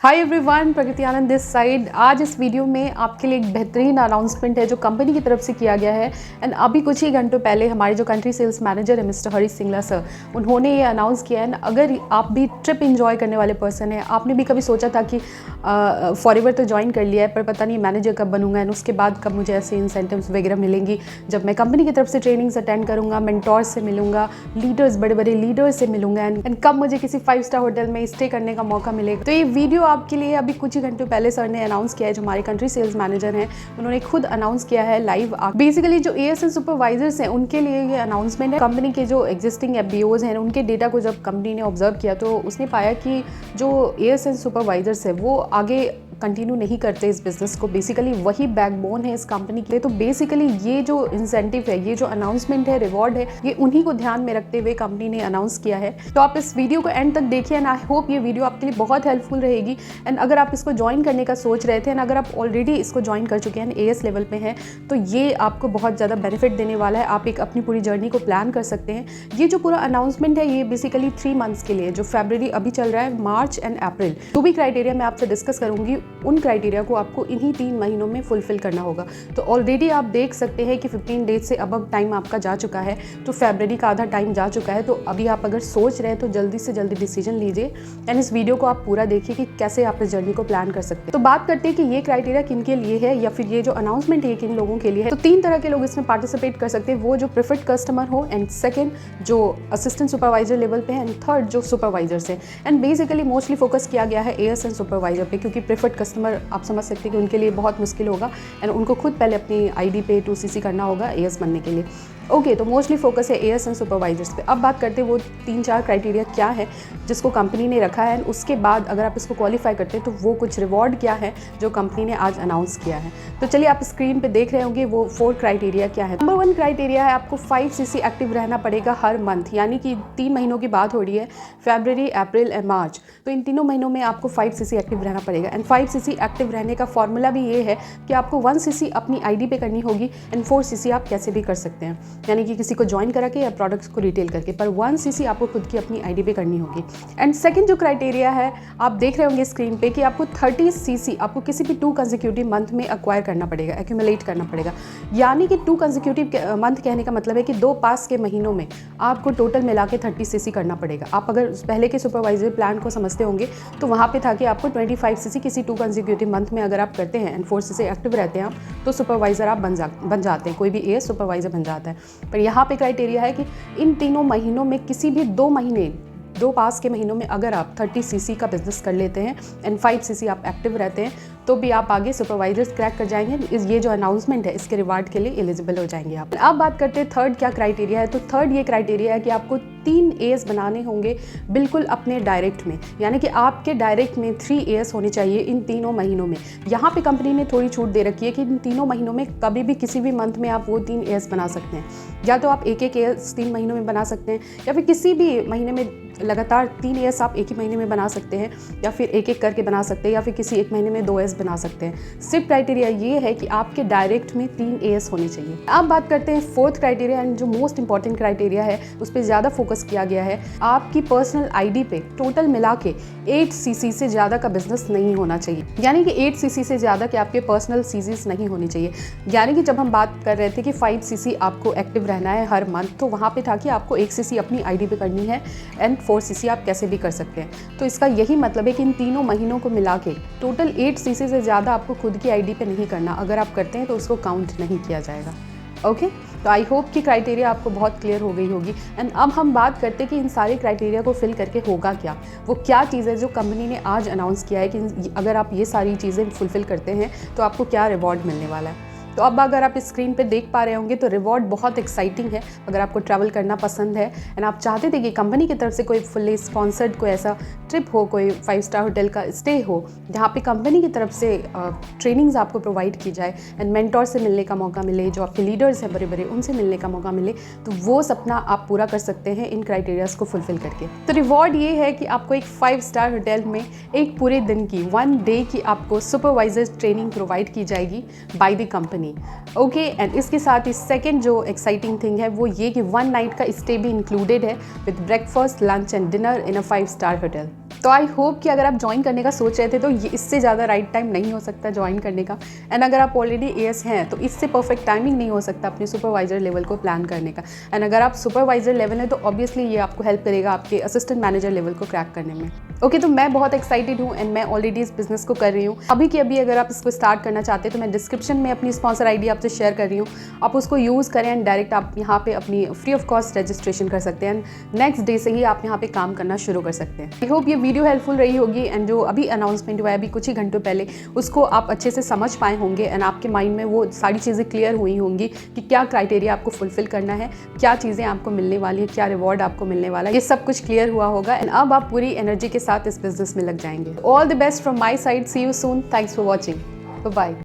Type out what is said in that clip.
Hi everyone, Pragati Anand this side. आज इस video में आपके लिए एक बेहतरीन अनाउंसमेंट है जो कंपनी की तरफ से किया गया है। एंड अभी कुछ ही घंटों पहले हमारे जो कंट्री सेल्स मैनेजर है मिस्टर हरीश सिंगला सर, उन्होंने ये अनाउंस किया है। अगर आप भी ट्रिप एंजॉय करने वाले पर्सन हैं, आपने भी कभी सोचा था कि फॉरएवर तो ज्वाइन कर लिया है पर पता नहीं मैनेजर कब बनूंगा एंड उसके बाद कब मुझे ऐसे इंसेंटिव्स वगैरह मिलेंगी, जब मैं कंपनी की तरफ से ट्रेनिंग्स अटेंड करूँगा, मेंटोर्स से मिलूंगा, लीडर्स, बड़े बड़े लीडर्स से मिलूंगा एंड कब मुझे किसी 5 स्टार होटल में स्टे करने का मौका मिलेगा। तो ये वीडियो आपके लिए अभी कुछ ही घंटों पहले सर ने अनाउंस किया है। जो हमारे कंट्री सेल्स मैनेजर हैं उन्होंने खुद अनाउंस किया है लाइव। बेसिकली जो एएसएन सुपरवाइजर्स हैं उनके लिए ये अनाउंसमेंट है। कंपनी के जो एग्जिस्टिंग एफबीओज हैं उनके डेटा को जब कंपनी ने ऑब्जर्व किया तो उसने पाया कि जो एएसएन सुपरवाइजर्स है वो आगे कंटिन्यू नहीं करते इस बिज़नेस को। बेसिकली वही बैकबोन है इस कंपनी के लिए। तो बेसिकली ये जो इंसेंटिव है, ये जो अनाउंसमेंट है, रिवॉर्ड है, ये उन्हीं को ध्यान में रखते हुए कंपनी ने अनाउंस किया है। तो आप इस वीडियो को एंड तक देखिए एंड आई होप ये वीडियो आपके लिए बहुत हेल्पफुल रहेगी। एंड अगर आप इसको ज्वाइन करने का सोच रहे थे एंड अगर आप ऑलरेडी इसको ज्वाइन कर चुके हैं, एएस लेवल पे हैं, तो ये आपको बहुत ज़्यादा बेनिफिट देने वाला है। आप एक अपनी पूरी जर्नी को प्लान कर सकते हैं। ये जो पूरा अनाउंसमेंट है ये बेसिकली 3 मंथ्स के लिए, जो फरवरी अभी चल रहा है, मार्च एंड अप्रैल, जो भी क्राइटेरिया मैं आपसे डिस्कस करूंगी उन क्राइटेरिया को आपको इन्हीं 3 महीनों में फुलफिल करना होगा। तो ऑलरेडी आप देख सकते हैं कि 15 डेज से अबव टाइम आपका जा चुका है, तो फरवरी का आधा टाइम जा चुका है। तो अभी आप अगर सोच रहे हैं तो जल्दी से जल्दी डिसीजन लीजिए एंड इस वीडियो को आप पूरा देखिए कि कैसे आप इस जर्नी को प्लान कर सकते हैं। तो बात करते हैं कि ये क्राइटेरिया किन के लिए है या फिर ये जो अनाउंसमेंट है किन लोगों के लिए है। तो 3 तरह के लोग इसमें पार्टिसिपेट कर सकते हैं। वो जो प्रेफर्ड कस्टमर हो, एंड सेकेंड जो असिस्टेंट सुपरवाइजर लेवल पे है, एंड थर्ड जो सुपरवाइजर्स है। एंड बेसिकली मोस्टली फोकस किया गया है एएसएन सुपरवाइजर पे, क्योंकि प्रेफर्ड कस्टमर आप समझ सकते हैं कि उनके लिए बहुत मुश्किल होगा एंड उनको खुद पहले अपनी आईडी पे 2CC करना होगा एएस बनने के लिए। ओके, तो मोस्टली फोकस है एएस एंड सुपरवाइजर्स पे। अब बात करते हैं वो 3-4 क्राइटेरिया क्या है जिसको कंपनी ने रखा है, उसके बाद अगर आप इसको क्वालिफाई करते हैं तो वो कुछ रिवॉर्ड क्या है जो कंपनी ने आज अनाउंस किया है। तो चलिए आप स्क्रीन पे देख रहे होंगे वो 4 क्राइटेरिया क्या है। नंबर 1 क्राइटेरिया है आपको 5CC एक्टिव रहना पड़ेगा हर मंथ, यानी कि 3 महीनों की बात हो रही है, फरवरी, अप्रैल एंड मार्च। तो इन तीनों महीनों में आपको 5CC एक्टिव रहना पड़ेगा। एंड 5CC एक्टिव रहने का फॉर्मूला भी ये है कि आपको 1CC अपनी आईडी पे करनी होगी एंड 4CC आप कैसे भी कर सकते हैं, यानी कि किसी को ज्वाइन करा के या प्रोडक्ट्स को रिटेल करके, पर 1CC आपको खुद की अपनी आईडी पे करनी होगी। एंड सेकंड जो क्राइटेरिया है आप देख रहे होंगे स्क्रीन पे कि आपको 30CC आपको किसी भी 2 कंसेक्यूटिव मंथ में अक्वायर करना पड़ेगा, एक्यूमुलेट करना पड़ेगा। यानी कि 2 कंसेक्यूटिव मंथ कहने का मतलब है कि 2 पास के महीनों में आपको टोटल मिला के 30CC करना पड़ेगा। आप अगर पहले के सुपरवाइजर प्लान को समझते होंगे तो वहाँ पे था कि आपको 25CC किसी 2 कंसेक्यूटिव मंथ में अगर आप करते हैं एंड 4CC एक्टिव रहते हैं आप, तो सुपरवाइजर आप बन जाते हैं, कोई भी एएस सुपरवाइजर बन जाता है। पर यहाँ पे क्राइटेरिया है कि इन तीनों महीनों में किसी भी 2 पास के महीनों में अगर आप 30CC का बिजनेस कर लेते हैं एंड 5CC आप एक्टिव रहते हैं तो भी आप आगे सुपरवाइजर्स क्रैक कर जाएंगे। ये जो अनाउंसमेंट है इसके रिवार्ड के लिए एलिजिबल हो जाएंगे आप। अब बात करते हैं थर्ड क्या क्राइटेरिया है। तो थर्ड ये क्राइटेरिया है कि आपको 3 एएस बनाने होंगे बिल्कुल अपने डायरेक्ट में, यानी कि आपके डायरेक्ट में 3 एएस होने चाहिए इन तीनों महीनों में। यहाँ पे कंपनी ने थोड़ी छूट दे रखी है कि इन तीनों महीनों में कभी भी किसी भी मंथ में आप वो 3 एएस बना सकते हैं। या तो आप एक एएस 3 महीनों में बना सकते हैं, या फिर किसी भी महीने में लगातार 3 एएस आप एक ही महीने में बना सकते हैं, या फिर एक करके बना सकते हैं, या फिर किसी एक महीने में 2 एएस बना सकते हैं। सिर्फ क्राइटेरिया ये है कि आपके डायरेक्ट में 3 एएस होने चाहिए। अब बात करते हैं 4th क्राइटेरिया एंड जो मोस्ट इंपॉर्टेंट क्राइटेरिया है उस पर ज़्यादा फोकस किया गया है। आपकी पर्सनल आईडी पे टोटल मिला के 8CC से ज़्यादा का बिजनेस नहीं होना चाहिए, यानी कि 8CC से ज़्यादा के आपके पर्सनल सीसीज नहीं होने चाहिए। यानी कि जब हम बात कर रहे थे कि 5CC आपको एक्टिव रहना है हर मंथ, तो वहाँ पे था कि आपको 1CC अपनी आईडी पे करनी है एंड 4CC आप कैसे भी कर सकते हैं। तो इसका यही मतलब है कि इन तीनों महीनों को मिला के टोटल 8CC से ज़्यादा आपको खुद की आईडी पे नहीं करना। अगर आप करते हैं तो उसको काउंट नहीं किया जाएगा। ओके, तो आई होप कि क्राइटेरिया आपको बहुत क्लियर हो गई होगी। एंड अब हम बात करते हैं कि इन सारे क्राइटेरिया को फिल करके होगा क्या, वो क्या चीज़ है जो कंपनी ने आज अनाउंस किया है कि अगर आप ये सारी चीज़ें फुलफिल करते हैं तो आपको क्या रिवॉर्ड मिलने वाला है। तो अब अगर आप इस स्क्रीन पे देख पा रहे होंगे तो रिवॉर्ड बहुत एक्साइटिंग है। अगर आपको ट्रैवल करना पसंद है एंड आप चाहते थे कि कंपनी की तरफ से कोई फुल्ली स्पॉन्सर्ड कोई ऐसा ट्रिप हो, कोई 5 स्टार होटल का स्टे हो जहाँ पे कंपनी की तरफ से ट्रेनिंग्स आपको प्रोवाइड की जाए एंड मेंटोर से मिलने का मौका मिले, जो आपके लीडर्स हैं बड़े बड़े उनसे मिलने का मौका मिले, तो वो सपना आप पूरा कर सकते हैं इन क्राइटेरियाज को फुलफिल करके। तो रिवॉर्ड ये है कि आपको एक 5 स्टार होटल में एक पूरे दिन की 1 डे की आपको सुपरवाइजर ट्रेनिंग प्रोवाइड की जाएगी by the company. Okay, and इसके साथ ही सेकंड जो एक्साइटिंग थिंग है वो ये कि 1 नाइट का स्टे भी इंक्लूडेड है with breakfast, lunch and dinner in a 5 star hotel. तो आई होप कि अगर आप ज्वाइन करने का सोच रहे थे तो ये इससे ज़्यादा राइट टाइम नहीं हो सकता ज्वाइन करने का। एंड अगर आप ऑलरेडी एएस हैं तो इससे परफेक्ट टाइमिंग नहीं हो सकता अपने सुपरवाइजर लेवल को प्लान करने का। एंड अगर आप सुपरवाइजर लेवल है तो ऑब्वियसली ये आपको हेल्प करेगा आपके असिस्टेंट मैनेजर लेवल को क्रैक करने में। ओके, तो मैं बहुत एक्साइटेड हूँ एंड मैं ऑलरेडी इस बिजनेस को कर रही हूँ। अभी के अभी अगर आप इसको स्टार्ट करना चाहते हैं तो मैं डिस्क्रिप्शन में अपनी स्पॉन्सर आईडी आपसे शेयर कर रही हूँ, आप उसको यूज़ करें एंड डायरेक्ट आप यहाँ पे अपनी फ्री ऑफ कॉस्ट रजिस्ट्रेशन कर सकते हैं एंड नेक्स्ट डे से ही आप यहाँ पे काम करना शुरू कर सकते हैं। आई होप ये वीडियो हेल्पफुल रही होगी एंड जो अभी अनाउंसमेंट हुआ है अभी कुछ ही घंटों पहले, उसको आप अच्छे से समझ पाए होंगे एंड आपके माइंड में वो सारी चीज़ें क्लियर हुई होंगी कि क्या क्राइटेरिया आपको फुलफिल करना है, क्या चीज़ें आपको मिलने वाली है, क्या रिवॉर्ड आपको मिलने वाला है, ये सब कुछ क्लियर हुआ होगा एंड अब आप पूरी एनर्जी के साथ इस बिजनेस में लग जाएंगे। All the best from my side, see you soon, thanks for watching, bye.